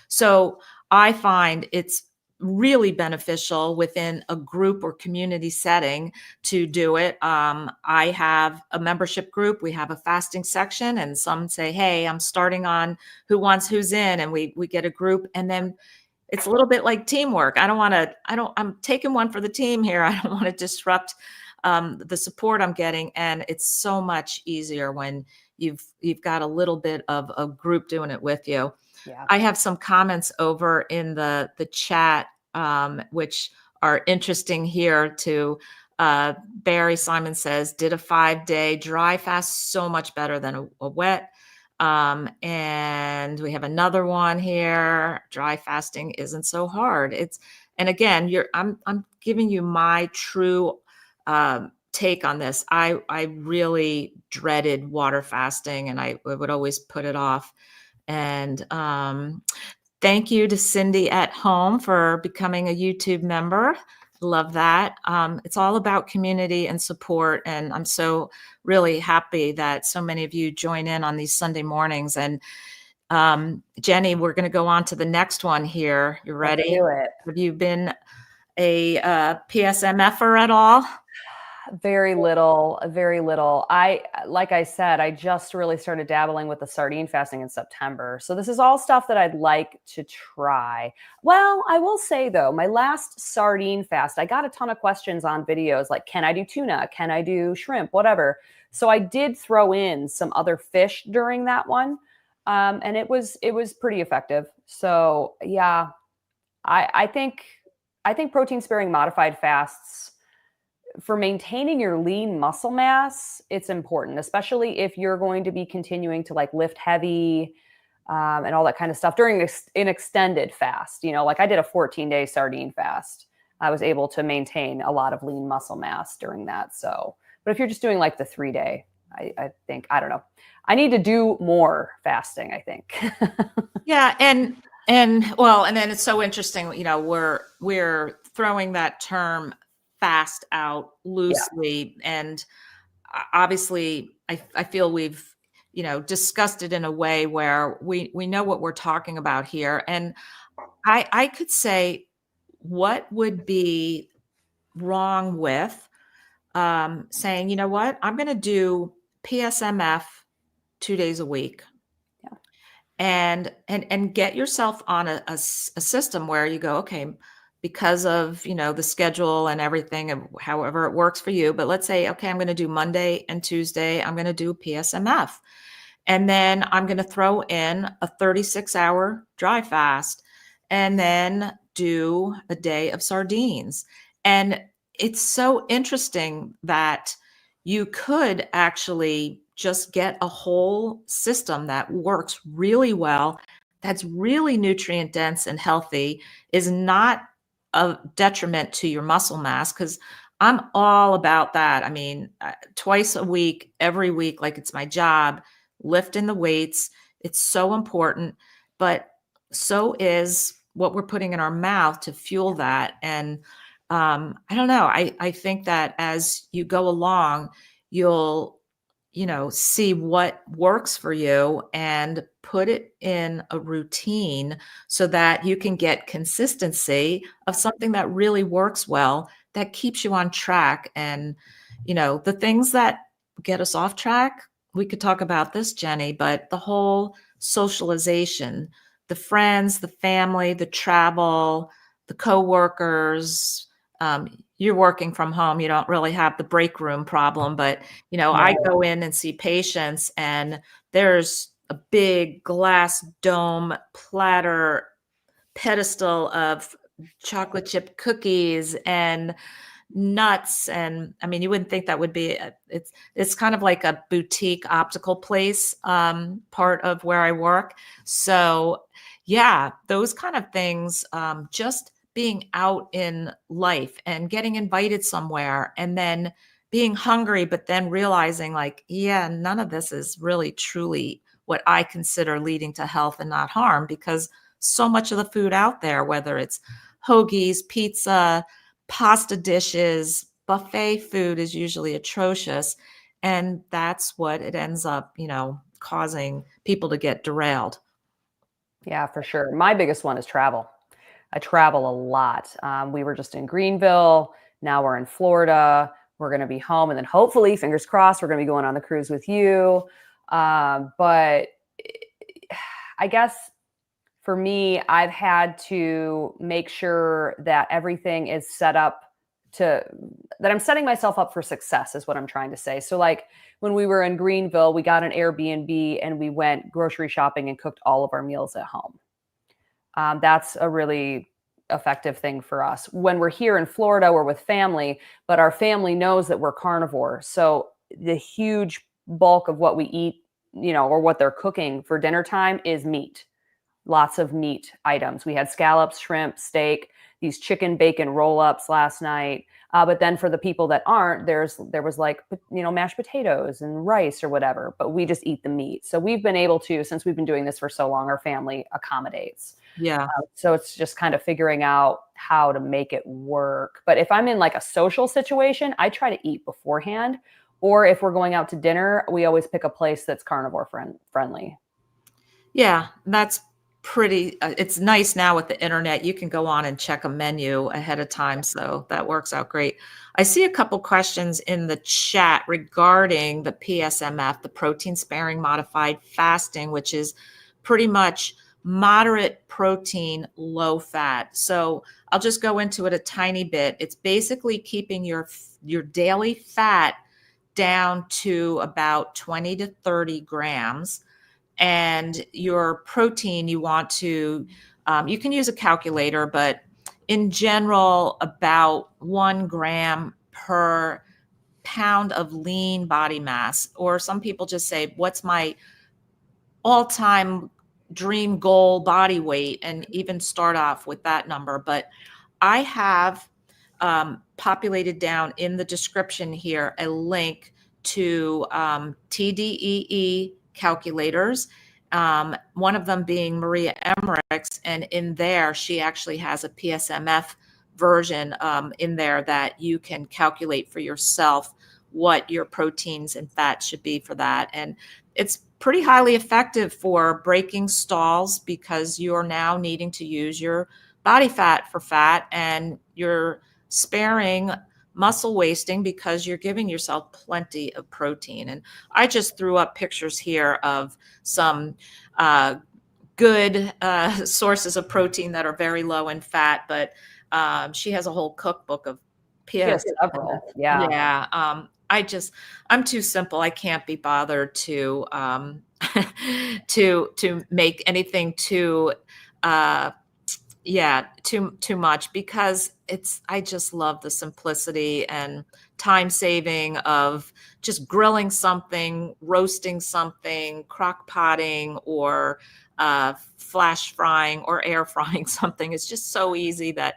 so I find it's really beneficial within a group or community setting to do it. I have a membership group. We have a fasting section, and some say, hey, I'm starting on who's in, and we get a group, and then it's a little bit like teamwork. I'm taking one for the team here. I don't want to disrupt the support I'm getting. And it's so much easier when you've got a little bit of a group doing it with you. Yeah. I have some comments over in the chat, which are interesting here too. Barry Simon says, did a 5-day dry fast, so much better than a wet. And we have another one here. Dry fasting isn't so hard. And again, I'm giving you my true take on this. I really dreaded water fasting, and I would always put it off. And thank you to Cindy at home for becoming a YouTube member. Love that. It's all about community and support. And I'm so really happy that so many of you join in on these Sunday mornings. And Jenny, we're going to go on to the next one here. You ready? Let's do it. Have you been a PSMFer at all? Very little, very little. Like I said, I just really started dabbling with the sardine fasting in September. So this is all stuff that I'd like to try. Well, I will say though, my last sardine fast, I got a ton of questions on videos like, can I do tuna? Can I do shrimp? Whatever. So I did throw in some other fish during that one. And it was pretty effective. So yeah, I think protein sparing modified fasts for maintaining your lean muscle mass, it's important, especially if you're going to be continuing to like lift heavy and all that kind of stuff during an extended fast. Like I did a 14-day sardine fast. I was able to maintain a lot of lean muscle mass during that. So, but if you're just doing like the 3-day, I think, I don't know. I need to do more fasting, I think. Yeah, and well, and then it's so interesting, we're throwing that term fast out Yeah. loosely, and obviously I feel we've, discussed it in a way where we know what we're talking about here. And I could say what would be wrong with saying, you know what, I'm going to do PSMF 2 days a week, Yeah. and get yourself on a system where you go, okay, because of, the schedule and everything, and however it works for you. But let's say, okay, I'm going to do Monday and Tuesday, I'm going to do PSMF. And then I'm going to throw in a 36-hour dry fast, and then do a day of sardines. And it's so interesting that you could actually just get a whole system that works really well, that's really nutrient dense and healthy, is not a detriment to your muscle mass. Because I'm all about that. I mean, twice a week, every week, like it's my job, lifting the weights. It's so important, but so is what we're putting in our mouth to fuel that. And I don't know. I think that as you go along, you'll, see what works for you and put it in a routine so that you can get consistency of something that really works well, that keeps you on track. And, the things that get us off track, we could talk about this, Jenny, but the whole socialization, the friends, the family, the travel, the coworkers, you're working from home, you don't really have the break room problem, but I No. go in and see patients, and there's a big glass dome platter pedestal of chocolate chip cookies and nuts. And I mean, you wouldn't think that would be it's kind of like a boutique optical place, part of where I work. So yeah, those kind of things, just being out in life and getting invited somewhere, and then being hungry, but then realizing like, yeah, none of this is really truly what I consider leading to health and not harm, because so much of the food out there, whether it's hoagies, pizza, pasta dishes, buffet food, is usually atrocious. And that's what it ends up, causing people to get derailed. Yeah, for sure. My biggest one is travel. I travel a lot. We were just in Greenville. Now we're in Florida. We're going to be home. And then hopefully, fingers crossed, we're going to be going on the cruise with you. But I guess for me, I've had to make sure that everything is set up that I'm setting myself up for success, is what I'm trying to say. So like when we were in Greenville, we got an Airbnb and we went grocery shopping and cooked all of our meals at home. That's a really effective thing for us. When we're here in Florida, we're with family, but our family knows that we're carnivore. So the huge bulk of what we eat, or what they're cooking for dinner time is meat. Lots of meat items. We had scallops, shrimp, steak, these chicken bacon roll-ups last night. But then for the people that aren't, there was like, mashed potatoes and rice or whatever, but we just eat the meat. So we've been able to, since we've been doing this for so long, our family accommodates. Yeah. So it's just kind of figuring out how to make it work. But if I'm in like a social situation, I try to eat beforehand. Or if we're going out to dinner, we always pick a place that's carnivore friendly. Yeah, that's pretty, it's nice now with the internet. You can go on and check a menu ahead of time. So that works out great. I see a couple questions in the chat regarding the PSMF, the protein sparing modified fasting, which is pretty much moderate protein, low fat. So I'll just go into it a tiny bit. It's basically keeping your daily fat down to about 20 to 30 grams. And your protein, you want to, you can use a calculator, but in general, about 1 gram per pound of lean body mass. Or some people just say, what's my all-time dream goal body weight, and even start off with that number. But I have populated down in the description here a link to TDEE calculators, one of them being Maria Emmerich's, and in there she actually has a PSMF version in there that you can calculate for yourself what your proteins and fats should be for that. And it's pretty highly effective for breaking stalls, because you're now needing to use your body fat for fat, and you're sparing muscle wasting because you're giving yourself plenty of protein. And I just threw up pictures here of some good sources of protein that are very low in fat, but she has a whole cookbook of Yes, several. Yeah. Yeah. I'm too simple. I can't be bothered to to make anything too too much, because I just love the simplicity and time saving of just grilling something, roasting something, crock potting, or flash frying or air frying something. It's just so easy that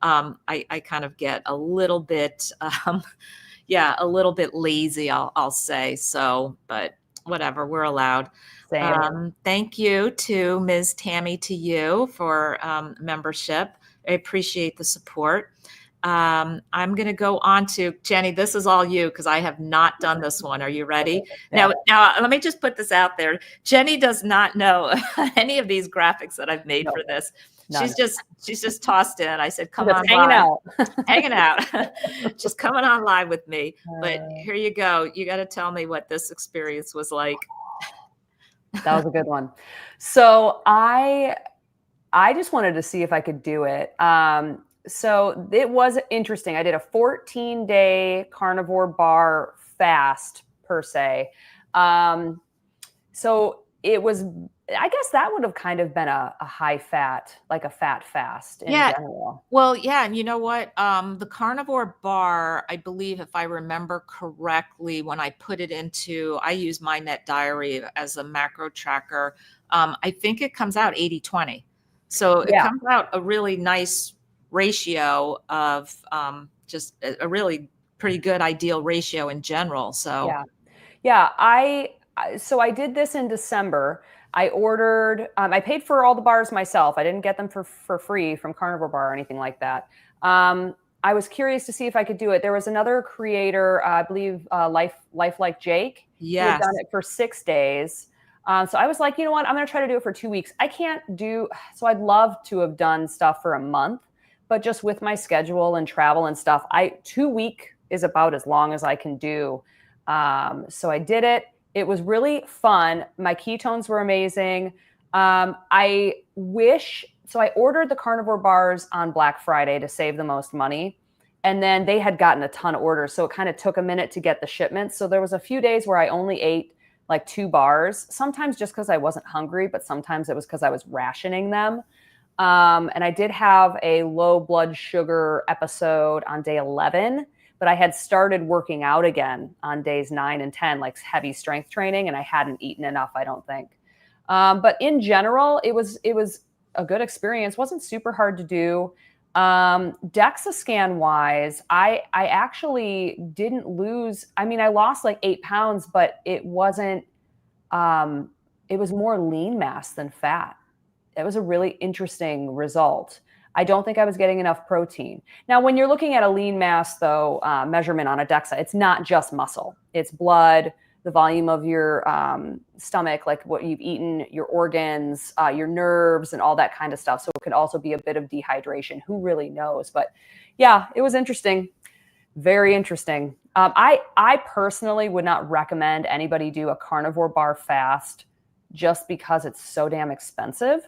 I kind of get a little bit a little bit lazy, I'll say. So, but whatever, we're allowed. Thank you to Ms. Tammy, to you for membership. I appreciate the support. I'm going to go on to Jenny. This is all you, because I have not done this one. Are you ready? Now, let me just put this out there. Jenny does not know any of these graphics that I've made for this. None. She's just tossed in. I said, come on, hanging out, just coming on live with me. But here you go. You got to tell me what this experience was like. That was a good one. So I just wanted to see if I could do it. So it was interesting. I did a 14-day carnivore bar fast, per se. So it was, I guess that would have kind of been a high fat, like a fat fast in general. Well, yeah. And you know what? The carnivore bar, I believe, if I remember correctly, when I put it into, I use my Net Diary as a macro tracker. I think it comes out 80-20. So it comes out a really nice ratio of just a really pretty good ideal ratio in general. So so I did this in December. I ordered, I paid for all the bars myself. I didn't get them for free from Carnivore Bar or anything like that. I was curious to see if I could do it. There was another creator, I believe, Life Like Jake. Yes. Who had done it for 6 days. So I was like, you know what? I'm going to try to do it for 2 weeks. I can't do, so I'd love to have done stuff for a month, but just with my schedule and travel and stuff, 2 week is about as long as I can do. So I did it. It was really fun. My ketones were amazing. I ordered the carnivore bars on Black Friday to save the most money. And then they had gotten a ton of orders. So it kind of took a minute to get the shipments. So there was a few days where I only ate like 2 bars, sometimes just because I wasn't hungry, but sometimes it was because I was rationing them. And I did have a low blood sugar episode on day 11. But I had started working out again on days 9 and 10, like heavy strength training, and I hadn't eaten enough, I don't think. But in general, it was a good experience. Wasn't super hard to do. DEXA scan wise, I actually didn't lose. I mean, I lost like 8 pounds, but it wasn't. It was more lean mass than fat. It was a really interesting result. I don't think I was getting enough protein. Now, when you're looking at a lean mass, though, measurement on a DEXA, it's not just muscle. It's blood, the volume of your stomach, like what you've eaten, your organs, your nerves, and all that kind of stuff. So it could also be a bit of dehydration. Who really knows? But yeah, it was interesting. Very interesting. I personally would not recommend anybody do a carnivore bar fast just because it's so damn expensive.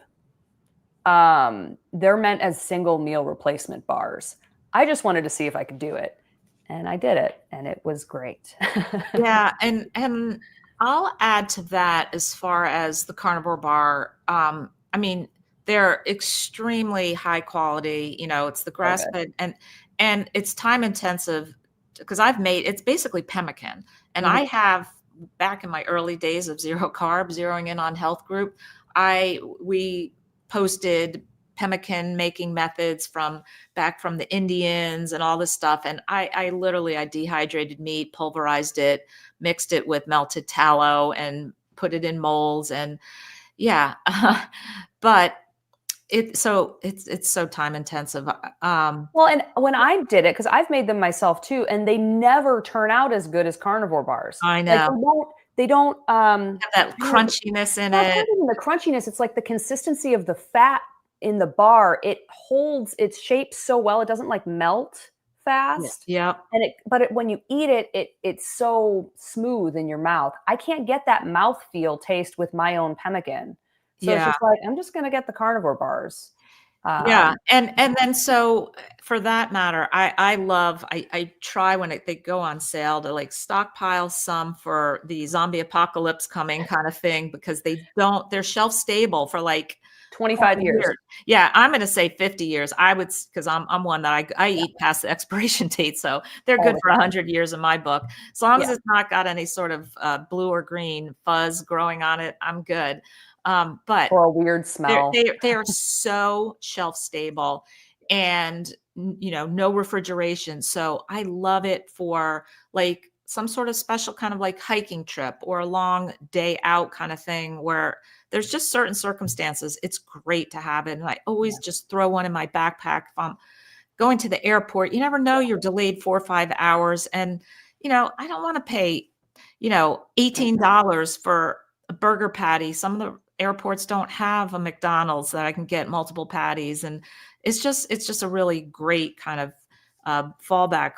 They're meant as single meal replacement bars. I just wanted to see if I could do it. And I did it, and it was great. Yeah, and I'll add to that as far as the carnivore bar. I mean, they're extremely high quality. You know, it's the So grass good. fed, and it's time intensive because I've made it's basically pemmican, and Mhm. I have back in my early days of zero carb, zeroing in on health group. We posted pemmican making methods from back from the Indians and all this stuff. And I literally, I dehydrated meat, pulverized it, mixed it with melted tallow and put it in molds. And yeah, but it's so time intensive. Well, and when I did it, because I've made them myself too, and they never turn out as good as carnivore bars. I Like know they don't, have that I don't, crunchiness in well, it's not it. even the crunchiness. It's like the consistency of the fat in the bar. It holds its shape so well. It doesn't like melt Yeah. fast. Yep. But when you eat it, it's so smooth in your mouth. I can't get that mouthfeel taste with my own pemmican. So it's Yeah. just like, I'm just going to get the carnivore bars. Yeah, Um, and then so for that matter, I love I try when they go on sale to like stockpile some for the zombie apocalypse coming kind of thing because they're shelf stable for like 25 20 years. years. Yeah, I'm going to say 50 years. I would because I'm one that I Yeah, eat past the expiration date, so they're all good the for time. 100 years in my book. As long as Yeah. it's not got any sort of blue or green fuzz growing on it, I'm good. But Or a weird smell. they are so shelf stable and you know, no refrigeration. So I love it for like some sort of special kind of like hiking trip or a long day out kind of thing where there's just certain circumstances. It's great to have it. And I always Yeah. just throw one in my backpack if I'm going to the airport. You never know, you're delayed 4 or 5 hours. And, you know, I don't want to pay, you know, $18 for a burger patty. Some of the airports don't have a McDonald's that I can get multiple patties. And it's just a really great kind of fallback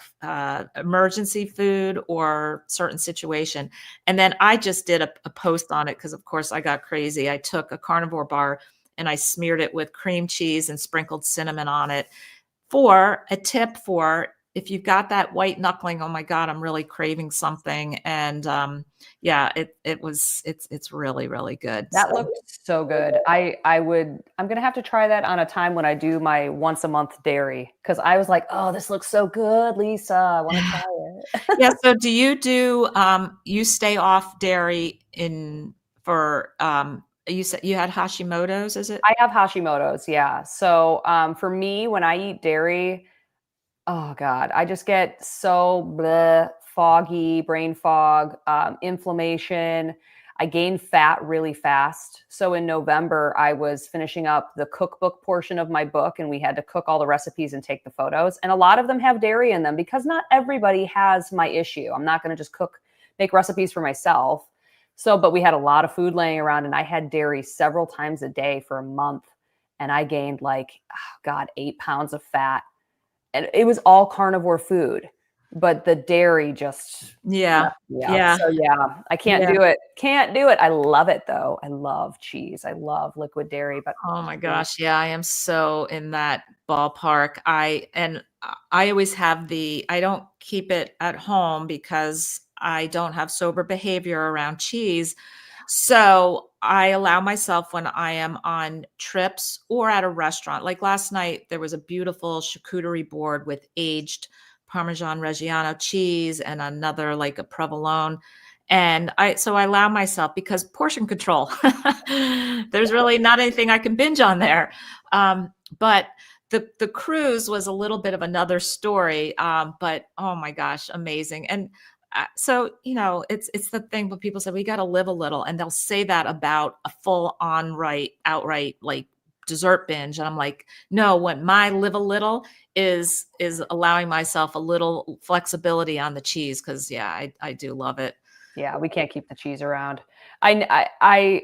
emergency food or certain situation. And then I just did a post on it because, of course, I got crazy. I took a carnivore bar and I smeared it with cream cheese and sprinkled cinnamon on it for a tip for if you've got that white knuckling, oh my God, I'm really craving something. And yeah, it's really, really good. That So looked so good. I'm gonna have to try that on a time when I do my once a month dairy because I was like, oh, this looks so good, Lisa. I want to try it. yeah. So do you do you stay off dairy in for you said you had Hashimoto's, is it? I have Hashimoto's, yeah. So for me, when I eat dairy, oh God, I just get so bleh, foggy, brain fog, inflammation. I gain fat really fast. So in November, I was finishing up the cookbook portion of my book, and we had to cook all the recipes and take the photos. And a lot of them have dairy in them because not everybody has my issue. I'm not going to just make recipes for myself. So, but we had a lot of food laying around, and I had dairy several times a day for a month. And I gained like, oh God, 8 pounds of fat, and it was all carnivore food, but the dairy just Yeah. messed me up. Yeah. So yeah, I can't Yeah. do it. Can't do it. I love it though. I love cheese. I love liquid dairy, but Oh my gosh, yeah, I am so in that ballpark. I always have I don't keep it at home because I don't have sober behavior around cheese. So I allow myself when I am on trips or at a restaurant. Like last night, there was a beautiful charcuterie board with aged Parmesan Reggiano cheese and another like a provolone. And so I allow myself because portion control. There's really not anything I can binge on there. But the cruise was a little bit of another story. But oh my gosh, amazing. And so you know, it's the thing when people say we got to live a little, and they'll say that about a full on outright like dessert binge, and I'm like, no, what my live a little is allowing myself a little flexibility on the cheese because yeah, I do love it. Yeah, we can't keep the cheese around. I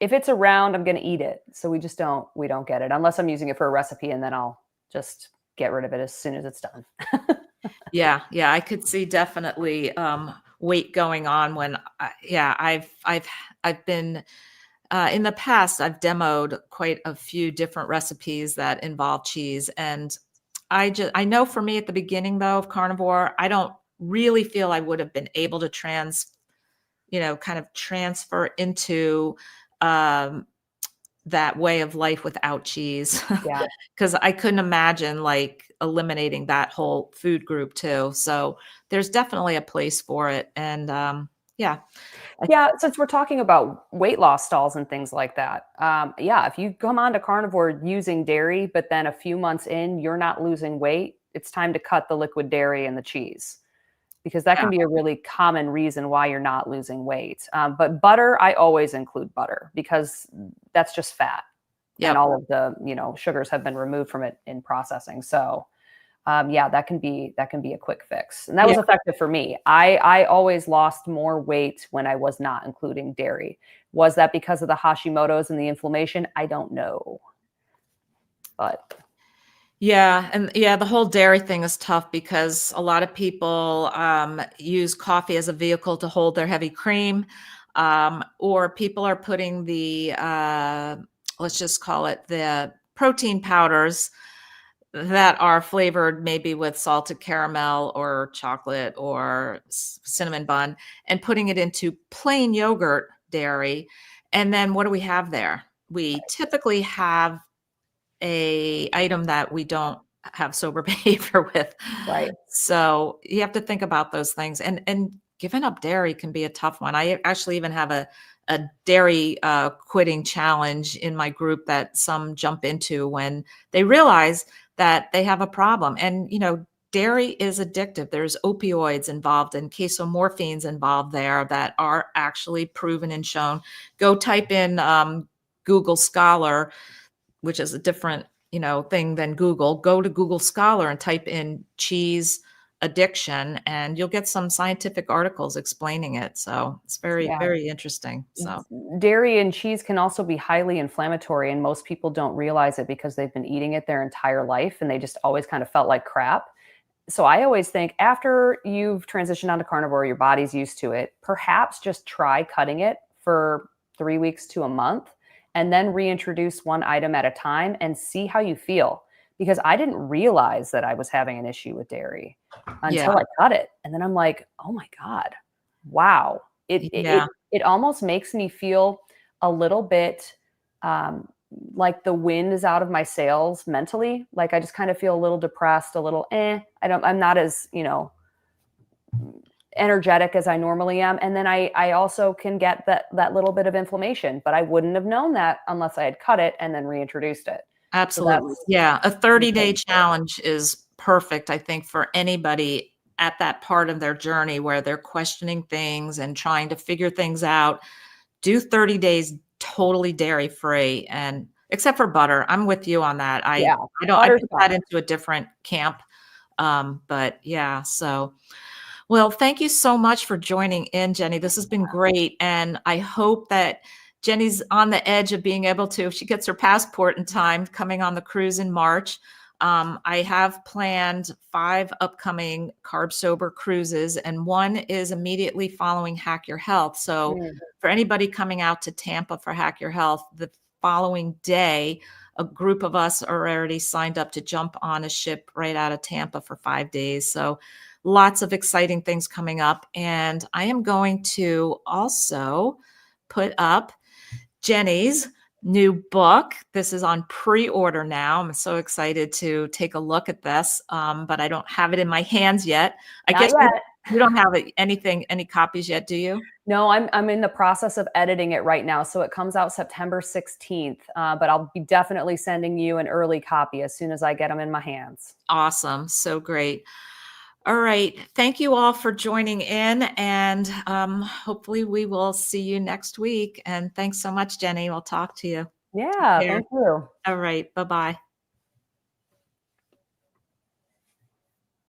if it's around, I'm gonna eat it. So we don't get it unless I'm using it for a recipe, and then I'll just get rid of it as soon as it's done. Yeah, yeah, I could see definitely weight going on when yeah, I've been in the past I've demoed quite a few different recipes that involve cheese, and I know for me at the beginning though of carnivore, I don't really feel I would have been able to kind of transfer into um that way of life without cheese. Yeah. Because I couldn't imagine, like, eliminating that whole food group too, so there's definitely a place for it, and, yeah, I Yeah, since we're talking about weight loss stalls and things like that, yeah, if you come on to carnivore using dairy, but then a few months in, you're not losing weight, it's time to cut the liquid dairy and the cheese because that yeah, can be a really common reason why you're not losing weight. But butter, I always include butter because that's just fat, and yep, all of the sugars have been removed from it in processing. So yeah, that can be a quick fix, and that yeah. was effective for me. I always lost more weight when I was not including dairy. Was that because of the Hashimoto's and the inflammation? I don't know, but Yeah, and yeah, the whole dairy thing is tough because a lot of people use coffee as a vehicle to hold their heavy cream, or people are putting the let's just call it the protein powders that are flavored maybe with salted caramel or chocolate or cinnamon bun, and putting it into plain yogurt dairy. And then what do we have there? We typically have a item that we don't have sober behavior with. right, So you have to think about those things. And giving up dairy can be a tough one. I actually even have a dairy quitting challenge in my group that some jump into when they realize that they have a problem. And dairy is addictive. There's opioids involved and casomorphines involved there that are actually proven and shown. Go type in Google Scholar, which is a different, thing than Google. Go to Google Scholar and type in cheese addiction, and you'll get some scientific articles explaining it. So it's very, yeah. very interesting. So Dairy and cheese can also be highly inflammatory, and most people don't realize it because they've been eating it their entire life, and they just always kind of felt like crap. So I always think after you've transitioned onto carnivore, your body's used to it, perhaps just try cutting it for 3 weeks to a month and then reintroduce one item at a time and see how you feel. Because I didn't realize that I was having an issue with dairy yeah, until I cut it. And then I'm like, oh my God, wow. yeah, It almost makes me feel a little bit um, like the wind is out of my sails mentally. Like I just kind of feel a little depressed, a little I'm not as, energetic as I normally am. And then I also can get that little bit of inflammation, but I wouldn't have known that unless I had cut it and then reintroduced it. So absolutely. that's Yeah, a the 30-day thing for challenge is perfect, I think, for anybody at that part of their journey where they're questioning things and trying to figure things out. Do 30 days totally dairy free, and except for butter. I'm with you on that. yeah, I butter's put that fine. into a different camp. But yeah, so well, thank you so much for joining in, Jenny. This has been great. And I hope that Jenny's on the edge of being able to, if she gets her passport in time, coming on the cruise in March. I have planned 5 upcoming Carb Sober cruises, and one is immediately following Hack Your Health. So Mm, for anybody coming out to Tampa for Hack Your Health, the following day, a group of us are already signed up to jump on a ship right out of Tampa for 5 days. So lots of exciting things coming up. And I am going to also put up Jenny's new book. This is on pre-order now. I'm so excited to take a look at this, but I don't have it in my hands yet. I not guess you, yet. you don't have any copies yet, do you? No, I'm in the process of editing it right now. So it comes out September 16th, but I'll be definitely sending you an early copy as soon as I get them in my hands. Awesome. So great. All right. Thank you all for joining in, and hopefully we will see you next week. And thanks so much, Jenny. We'll talk to you. Take Yeah, care. thank you. All right. Bye-bye.